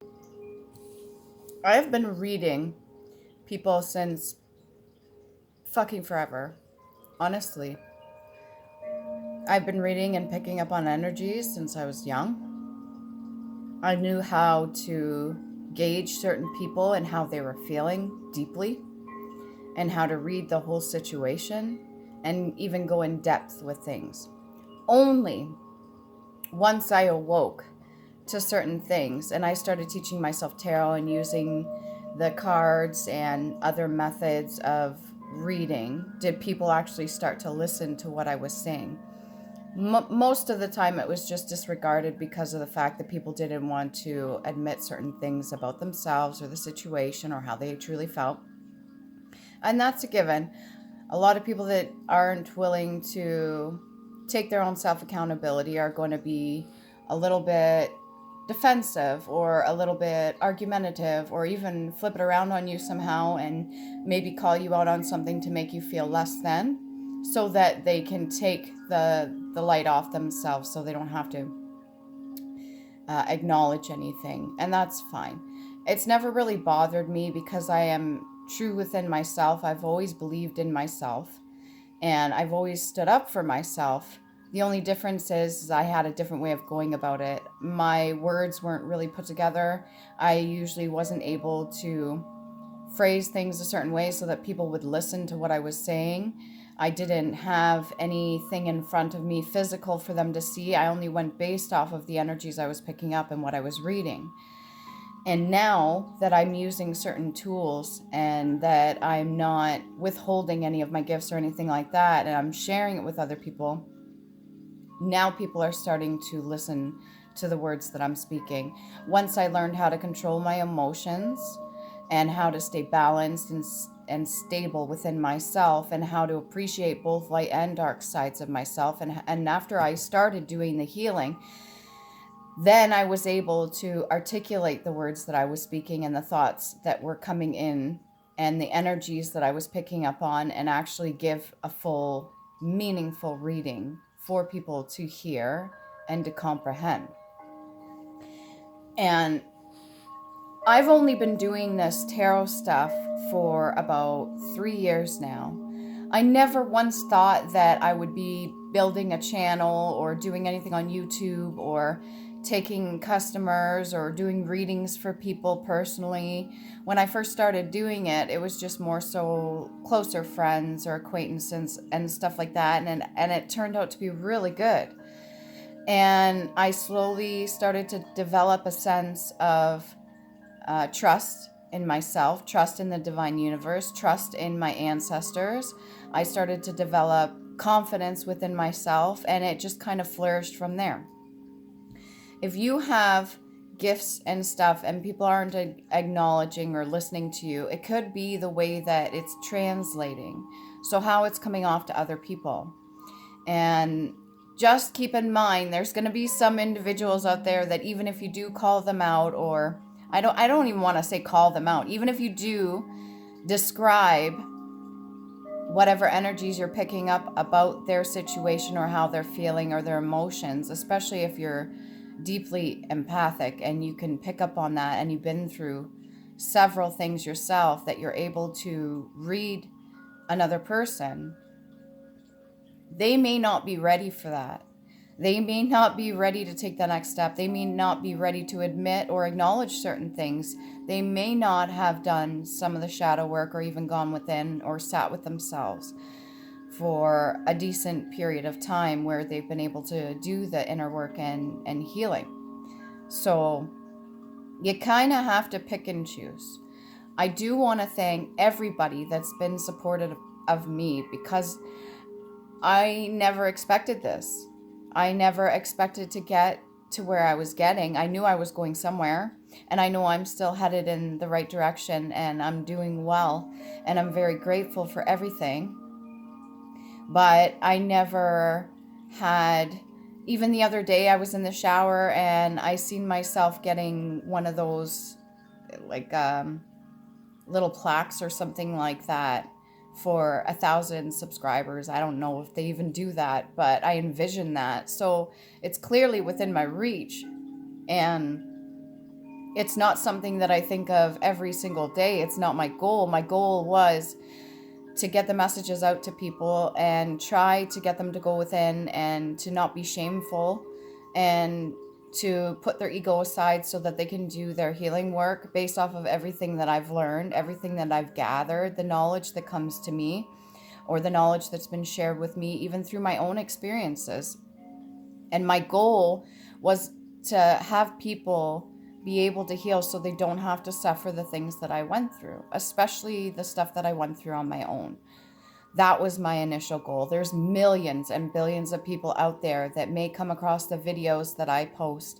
I have been reading people since fucking forever. Honestly, I've been reading and picking up on energies since I was young. I knew how to gauge certain people and how they were feeling deeply, and how to read the whole situation and even go in depth with things. Only once I awoke to certain things and I started teaching myself tarot and using the cards and other methods of reading did people actually start to listen to what I was saying. Most of the time it was just disregarded because of the fact that people didn't want to admit certain things about themselves or the situation or how they truly felt. And that's a given. A lot of people that aren't willing to take their own self accountability are going to be a little bit defensive or a little bit argumentative or even flip it around on you somehow and maybe call you out on something to make you feel less than, so that they can take the light off themselves so they don't have to acknowledge anything. And that's fine. It's never really bothered me because I am true within myself. I've always believed in myself and I've always stood up for myself. The only difference is I had a different way of going about it. My words weren't really put together. I usually wasn't able to phrase things a certain way so that people would listen to what I was saying. I didn't have anything in front of me physical for them to see. I only went based off of the energies I was picking up and what I was reading. And now that I'm using certain tools and that I'm not withholding any of my gifts or anything like that, and I'm sharing it with other people, now people are starting to listen to the words that I'm speaking. Once I learned how to control my emotions and how to stay balanced and stable within myself and how to appreciate both light and dark sides of myself, and after I started doing the healing, then I was able to articulate the words that I was speaking and the thoughts that were coming in and the energies that I was picking up on, and actually give a full, meaningful reading for people to hear and to comprehend. And I've only been doing this tarot stuff for about 3 years now. I never once thought that I would be building a channel or doing anything on YouTube or taking customers or doing readings for people personally. When I first started doing it, it was just more so closer friends or acquaintances and stuff like that. And it turned out to be really good. And I slowly started to develop a sense of trust in myself, trust in the divine universe, trust in my ancestors. I started to develop confidence within myself, and it just kind of flourished from there. If you have gifts and stuff and people aren't acknowledging or listening to you, it could be the way that it's translating. So, how it's coming off to other people. And just keep in mind there's going to be some individuals out there that even if you do call them out, or I don't even want to say call them out, even if you do describe whatever energies you're picking up about their situation or how they're feeling or their emotions, especially if you're deeply empathic and you can pick up on that and you've been through several things yourself, that you're able to read another person, they may not be ready for that. They may not be ready to take the next step. They may not be ready to admit or acknowledge certain things. They may not have done some of the shadow work or even gone within or sat with themselves for a decent period of time where they've been able to do the inner work and healing. So you kind of have to pick and choose. I do want to thank everybody that's been supportive of me, because I never expected this. I never expected to get to where I was getting. I knew I was going somewhere, and I know I'm still headed in the right direction, and I'm doing well, and I'm very grateful for everything. But I never had, even the other day, I was in the shower and I seen myself getting one of those, like, little plaques or something like that for 1,000 subscribers. I don't know if they even do that, but I envision that. So it's clearly within my reach. And It's not something that I think of every single day. It's not my goal. My goal was to get the messages out to people and try to get them to go within and to not be shameful and to put their ego aside so that they can do their healing work based off of everything that I've learned, everything that I've gathered, the knowledge that comes to me, or the knowledge that's been shared with me, even through my own experiences. And my goal was to have people be able to heal so they don't have to suffer the things that I went through, especially the stuff that I went through on my own. That was my initial goal. There's millions and billions of people out there that may come across the videos that I post,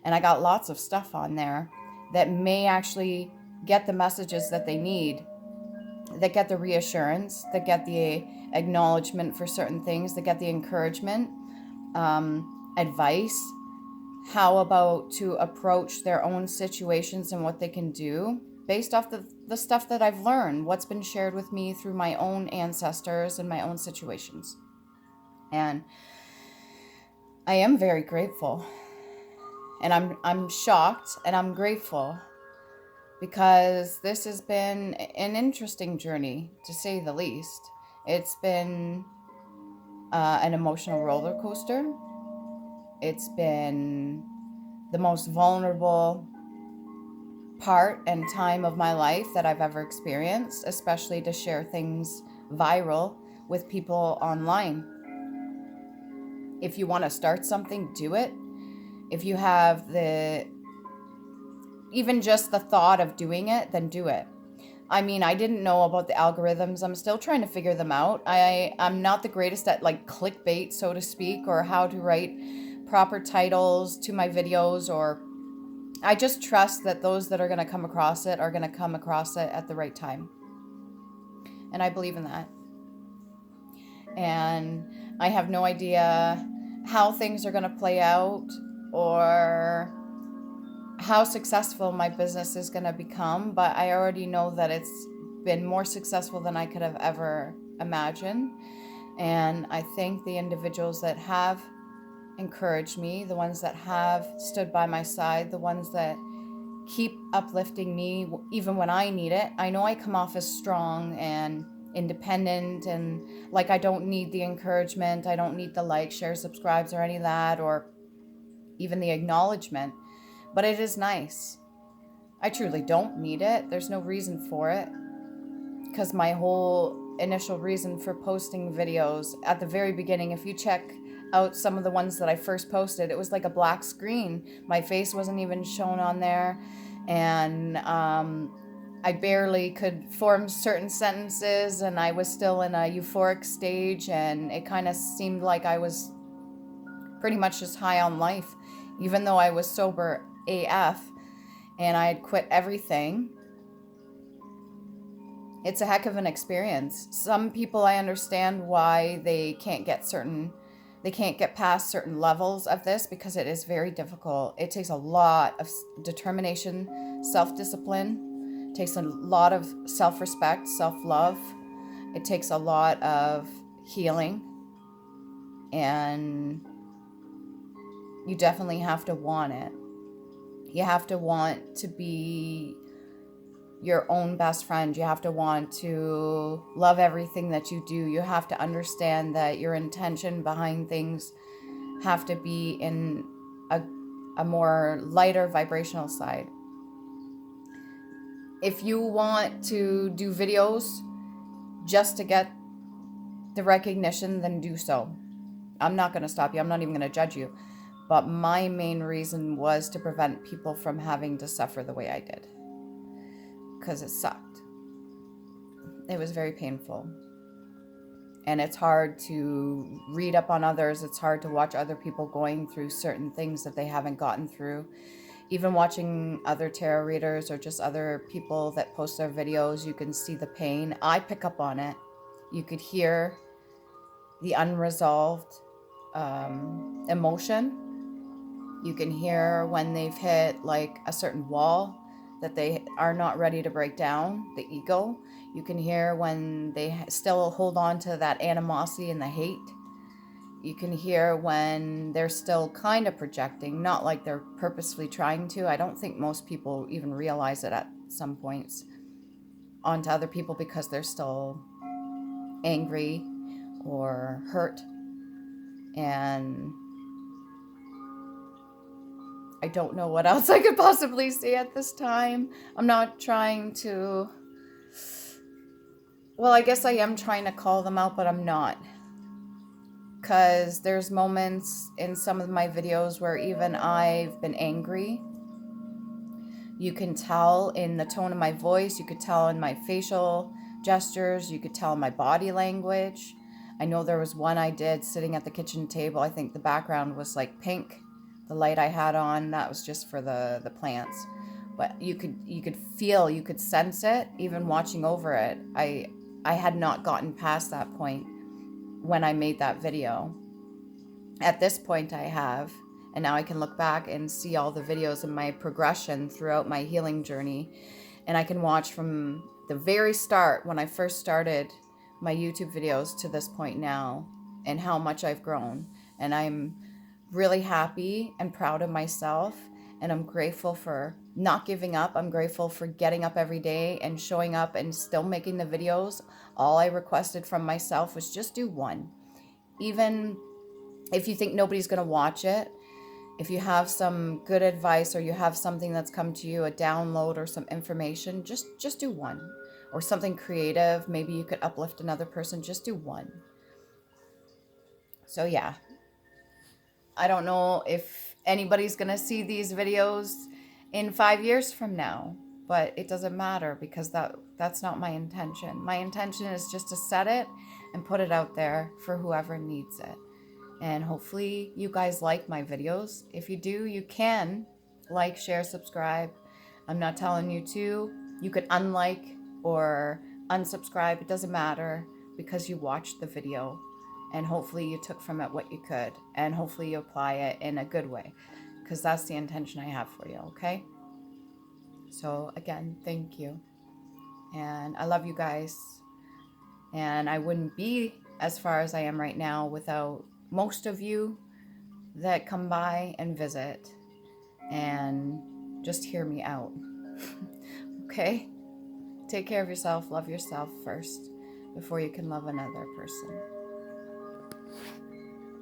and I got lots of stuff on there that may actually get the messages that they need, that get the reassurance, that get the acknowledgement for certain things, that get the encouragement, advice, how about to approach their own situations and what they can do based off the stuff that I've learned, what's been shared with me through my own ancestors and my own situations. And I am very grateful. And I'm shocked and I'm grateful because this has been an interesting journey, to say the least. It's been an emotional roller coaster. It's been the most vulnerable part and time of my life that I've ever experienced, especially to share things viral with people online. If you want to start something, do it. If you have even just the thought of doing it, then do it. I mean, I didn't know about the algorithms. I'm still trying to figure them out. I'm not the greatest at like clickbait, so to speak, or how to write proper titles to my videos, or I just trust that those that are going to come across it are going to come across it at the right time. And I believe in that. And I have no idea how things are going to play out or how successful my business is going to become, but I already know that it's been more successful than I could have ever imagined. And I thank the individuals that have encouraged me, the ones that have stood by my side, the ones that keep uplifting me even when I need it. I know I come off as strong and independent and like I don't need the encouragement, I don't need the like, share, subscribes, or any of that, or even the acknowledgement, but it is nice. I truly don't need it. There's no reason for it, because my whole initial reason for posting videos at the very beginning, if you check out some of the ones that I first posted, it was like a black screen. My face wasn't even shown on there, and I barely could form certain sentences, and I was still in a euphoric stage, and it kind of seemed like I was pretty much just high on life, even though I was sober AF and I had quit everything. It's a heck of an experience. Some people, I understand why they can't get past certain levels of this, because it is very difficult. It takes a lot of determination, self-discipline. It takes a lot of self-respect, self-love. It takes a lot of healing. And you definitely have to want it. You have to want to be your own best friend. You have to want to love everything that you do. You have to understand that your intention behind things have to be in a more lighter vibrational side. If you want to do videos just to get the recognition, then do so. I'm not going to stop you. I'm not even going to judge you. But my main reason was to prevent people from having to suffer the way I did. Because it sucked. It was very painful. And it's hard to read up on others. It's hard to watch other people going through certain things that they haven't gotten through. Even watching other tarot readers or just other people that post their videos, you can see the pain. I pick up on it. You could hear the unresolved emotion. You can hear when they've hit like a certain wall that they are not ready to break down, the ego. You can hear when they still hold on to that animosity and the hate. You can hear when they're still kind of projecting, not like they're purposefully trying to. I don't think most people even realize it at some points onto other people because they're still angry or hurt. And I don't know what else I could possibly say at this time. I'm not trying to, well, I guess I am trying to call them out, but I'm not. Because there's moments in some of my videos where even I've been angry. You can tell in the tone of my voice, you could tell in my facial gestures, you could tell in my body language. I know there was one I did sitting at the kitchen table. I think the background was like pink. The light I had on, that was just for the plants. But you could feel, you could sense it even watching over it. I had not gotten past that point when I made that video. At this point I have, and now I can look back and see all the videos of my progression throughout my healing journey. And I can watch from the very start when I first started my YouTube videos to this point now and how much I've grown. And I'm really happy and proud of myself. And I'm grateful for not giving up. I'm grateful for getting up every day and showing up and still making the videos. All I requested from myself was just do one. Even if you think nobody's going to watch it, if you have some good advice or you have something that's come to you, a download or some information, just do one. Or something creative, maybe you could uplift another person, just do one. So yeah, I don't know if anybody's going to see these videos in 5 years from now, but it doesn't matter because that's not my intention. My intention is just to set it and put it out there for whoever needs it. And hopefully you guys like my videos. If you do, you can like, share, subscribe. I'm not telling you to. You could unlike or unsubscribe. It doesn't matter because you watched the video. And hopefully you took from it what you could. And hopefully you apply it in a good way. Because that's the intention I have for you, okay? So again, thank you. And I love you guys. And I wouldn't be as far as I am right now without most of you that come by and visit and just hear me out. Okay? Take care of yourself. Love yourself first before you can love another person.